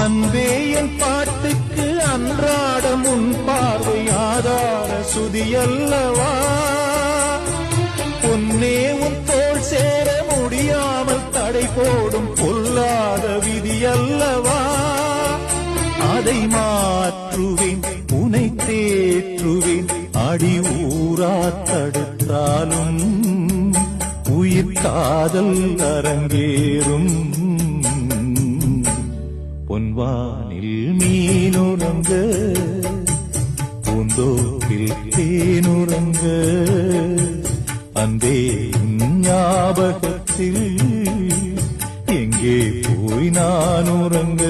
அன்பே என் பாட்டுக்கு அன்றாடம் உன் பார்வை ஆதார சுதியல்லவா பொன்னே உன் தோள் சேர முடியாமல் தடை போடும் பொல்லாத விதியல்லவா அதை மாற்றுவேன் உனை தேற்றுவேன் அடி ஊரா தடுத்தாலும் உயிர் காதல் அரங்கேறும் பொன்வானில் மீனுறங்க பூந்தோப்பில் தேனுறங்க அன்பே ஞாபகத்தில் எங்கே போய் நான் உறங்க